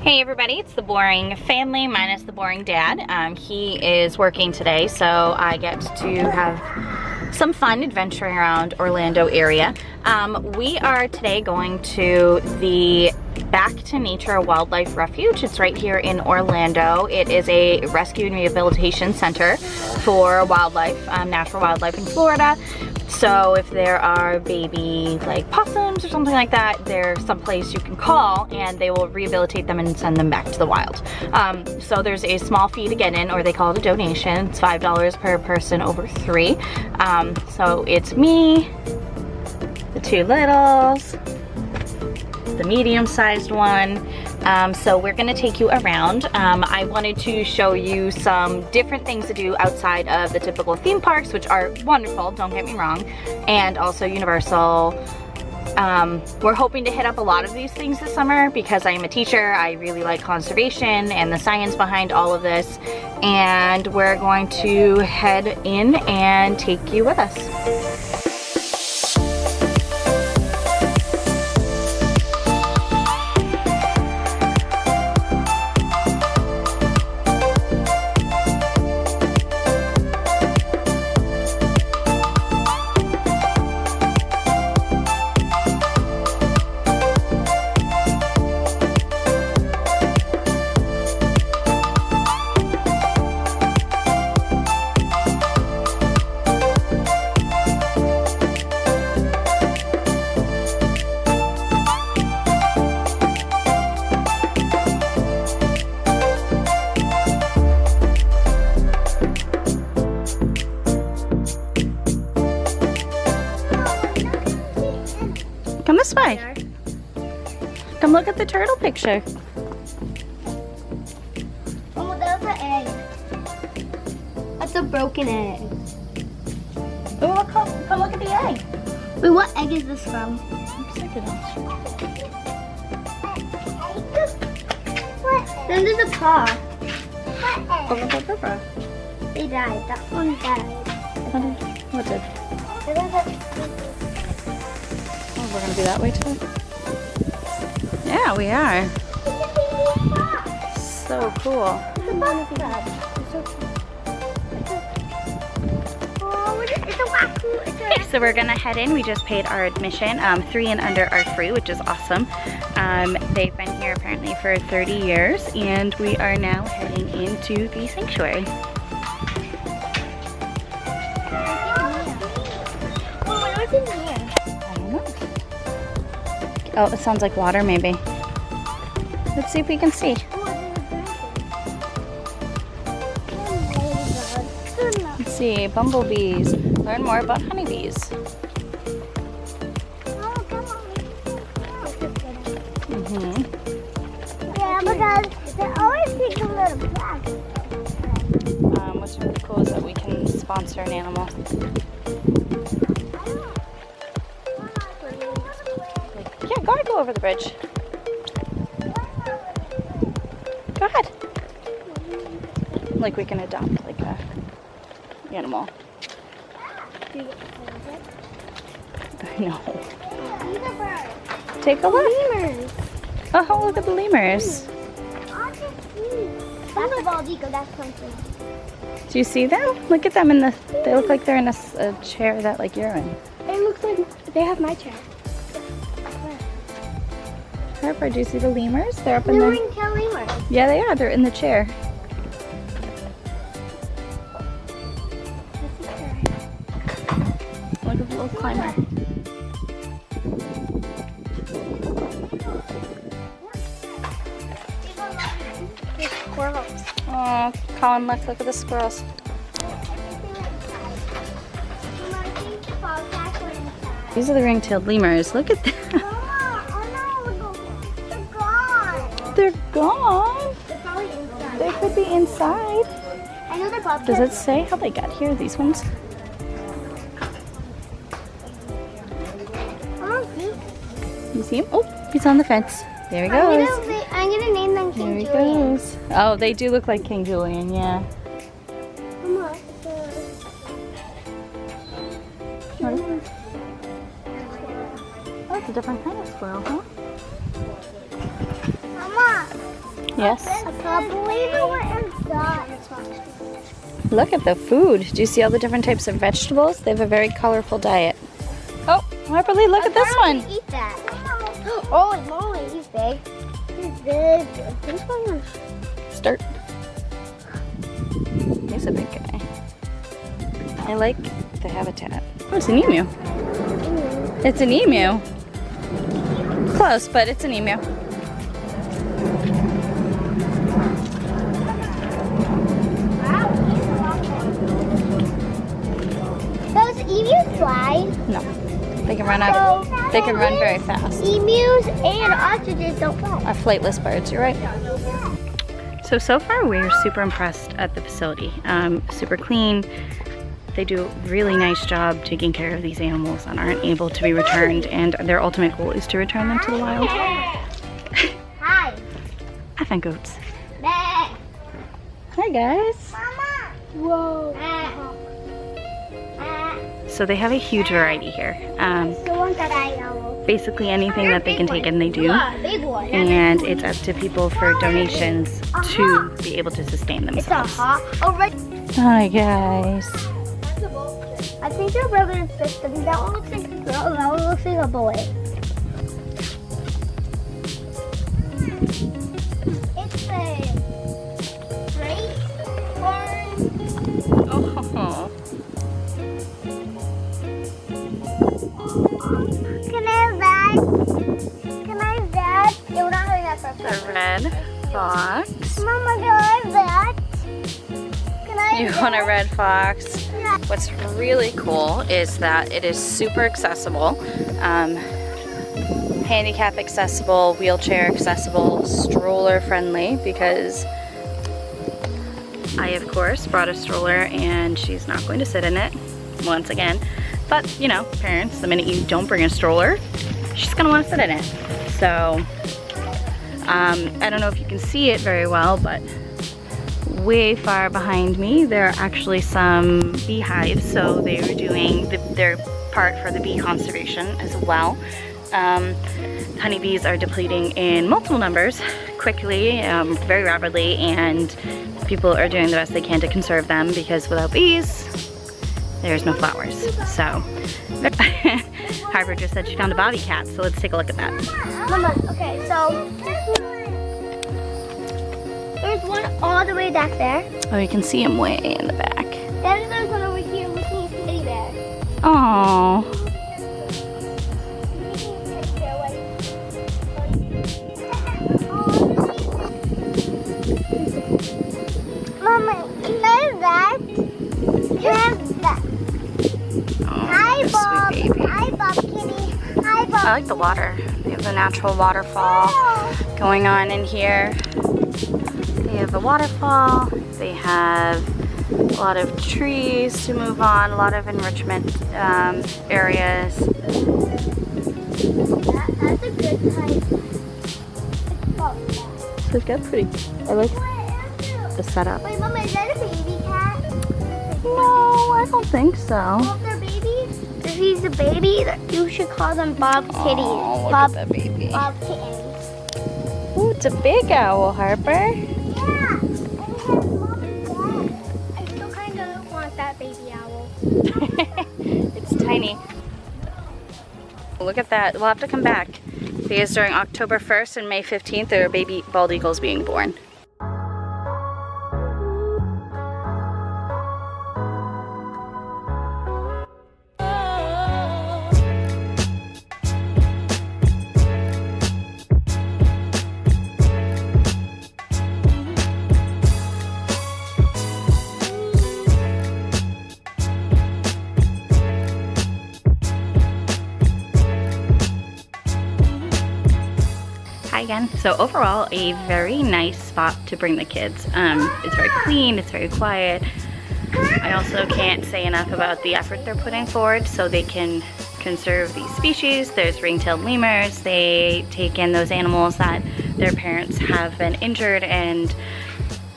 Hey everybody, it's the Boring family minus the Boring Dad. He is working today, so I get to have some fun adventuring around Orlando area. We are today going to the Back to Nature Wildlife Refuge. It's right here in Orlando. It is a rescue and rehabilitation center for wildlife, natural wildlife in Florida. So if there are baby like possums or something like that, there's some place you can call and they will rehabilitate them and send them back to the wild. So there's a small fee to get in, or they call it a donation. It's $5 per person over 3. So it's me, the 2 littles, the medium-sized one. So we're gonna take you around. I wanted to show you some different things to do outside of the typical theme parks, which are wonderful, don't get me wrong, and also Universal. We're hoping to hit up a lot of these things this summer because I am a teacher. I really like conservation and the science behind all of this, and we're going to head in and take you with us. Come this way. Come look at the turtle picture. Oh, that's an egg. That's a broken egg. Oh, come look at the egg. Wait, what egg is this from? Then there's a paw. They died. That one died. What did? We're gonna be that way too. Yeah, we are. So cool. Okay, so we're gonna head in. We just paid our admission. 3 and under are free, which is awesome. They've been here apparently for 30 years, and we are now heading into the sanctuary. What's in here? Oh, it sounds like water maybe. Let's see if we can see. Let's see, bumblebees. Learn more about honeybees. Yeah, because they always take a little plastic. What's really cool is that we can sponsor an animal. Yeah, go ahead, go over the bridge. Go ahead. Like we can adopt like a animal. I know. Take a look. Lemurs. Oh, look at the lemurs. That's a baldico, that's something. Do you see them? Look at them in the, they look like they're in a chair that like you're in. It looks like they have my chair. Harper, do you see the lemurs? They're up in The the... ring-tail lemurs. Yeah, they are. They're in the chair. Look at the little climber. There's squirrels. Oh, Colin, look at the squirrels. These are the ring-tailed lemurs. Look at them. They're gone. They're probably inside. They could be inside. I know they're bobcats. Does it say how they got here, these ones? You see him? Oh, he's on the fence. There he goes. I'm gonna name them King There he Julian. goes. Oh, they do look like King Julian, yeah. Come on. Oh, it's a different kind of squirrel, huh? Mama, Yes. I can't believe it went inside. Look at the food. Do you see all the different types of vegetables? They have a very colorful diet. Oh, Harper Lee, look at this one. Eat that. Holy moly, he's big. He's big. This one is... Start. He's a big guy. I like the habitat. Oh, it's an emu. It's an emu. Close, but it's an emu. Those emus fly. No, they can run out. They can run very fast. Emus and ostriches don't fly. Are flightless birds. You're right. So far we're super impressed at the facility. Super clean. They do a really nice job taking care of these animals and aren't able to be returned, and their ultimate goal is to return them to the wild. Hi. I find goats. Bah. Hi guys. Mama. Whoa. So they have a huge variety here. Basically anything that they can take in, they do. And it's up to people for donations to be able to sustain It's a themselves. hawk. Oh, right. Hi guys. I think they're brothers and sisters. That one looks like a girl. That one looks like a boy. It's a great orange. Oh. Can I have that? Can I have that? Yeah, we're not having that for The red fox. Mama, can I have that? Can I have You that? want a red fox? Yeah. What's really cool is that it is super accessible. Handicap accessible, wheelchair accessible, stroller friendly, because I of course brought a stroller and she's not going to sit in it once again. But you know, parents, the minute you don't bring a stroller, she's gonna want to sit in it. So I don't know if you can see it very well, but way far behind me there are actually some beehives, so they were doing their part for the bee conservation as well. Honeybees are depleting in multiple numbers quickly, very rapidly, and people are doing the best they can to conserve them, because without bees there's no flowers. So Harper just said she found a bobby cat, so let's take a look at that. Mama, okay, so there's one all the way back there. Oh, you can see him way in the back. Then there's one over here looking at teddy bear. Oh. Mama, can I have that? Can I have that? Hi, Oh, Bob. sweet baby. Hi, Bob Kitty. Hi, Bob. I like the water. They have the natural waterfall going on in here. They have a waterfall. They have a lot of trees to move on, a lot of enrichment areas. That's a good type. So they've got pretty, I like the setup. Wait, Mama, is that a baby cat? No, I don't think so. Well, if they're babies, if he's a baby, you should call them Bob Kitties. Oh, look Bob, at that baby. Bob Kittens. Ooh, it's a big owl, Harper. Yeah, and it has Mom and Dad. I still kind of want that baby owl. It's tiny. Look at that. We'll have to come back, because during October 1st and May 15th there are baby bald eagles being born. Hi again. So overall, a very nice spot to bring the kids. It's very clean, it's very quiet. I also can't say enough about the effort they're putting forward so they can conserve these species. There's ring-tailed lemurs. They take in those animals that their parents have been injured and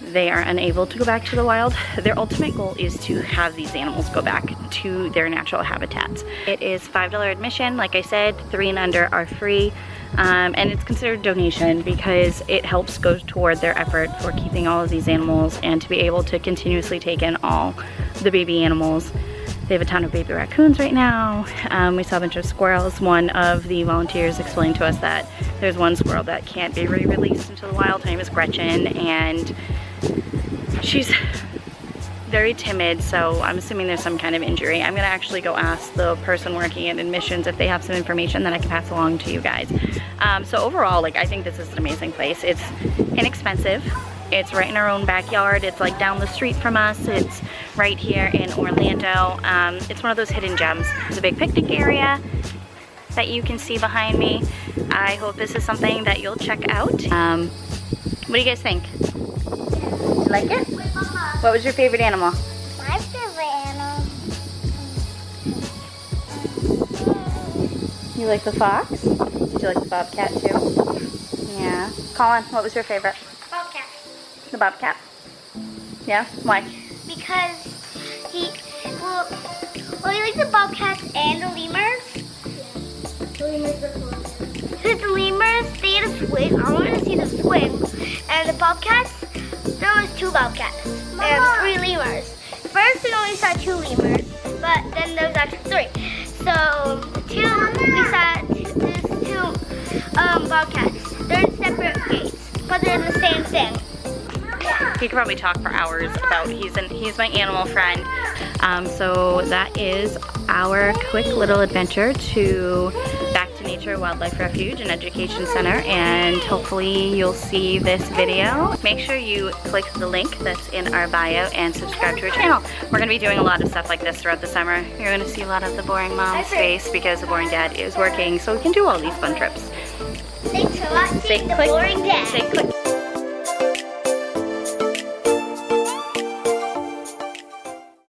they are unable to go back to the wild. Their ultimate goal is to have these animals go back to their natural habitats. It is $5 admission. Like I said, 3 and under are free. And it's considered donation because it helps go toward their effort for keeping all of these animals and to be able to continuously take in all the baby animals. They have a ton of baby raccoons right now. We saw a bunch of squirrels. One of the volunteers explained to us that there's one squirrel that can't be re-released into the wild. Her name is Gretchen, and she's very timid, so I'm assuming there's some kind of injury. I'm gonna actually go ask the person working at admissions if they have some information that I can pass along to you guys. So overall, like, I think this is an amazing place. It's inexpensive. It's right in our own backyard. It's like down the street from us. It's right here in Orlando. It's one of those hidden gems. There's a big picnic area that you can see behind me. I hope this is something that you'll check out. What do you guys think? You like it? What was your favorite animal? My favorite animal. You like the fox? Did you like the bobcat too? Yeah. Colin, what was your favorite? Bobcat. The bobcat? Yeah? Why? Because he likes the bobcats and the lemurs. Because the lemurs, they had a swing. I want to see the swing. And the bobcats, there was 2 bobcats and 3 lemurs. First, we only saw 2 lemurs, but then there was actually 3. So, we saw these 2 bobcats. They're in separate gates, but they're in the same thing. He could probably talk for hours about, he's my animal friend. So that is our quick little adventure back to Nature Wildlife Refuge and Education Center, and hopefully you'll see this video. Make sure you click the link that's in our bio and subscribe to our channel. We're going to be doing a lot of stuff like this throughout the summer. You're going to see a lot of the Boring Mom's face because the Boring Dad is working, so we can do all these fun trips. Thanks for watching The Boring Dad. Say click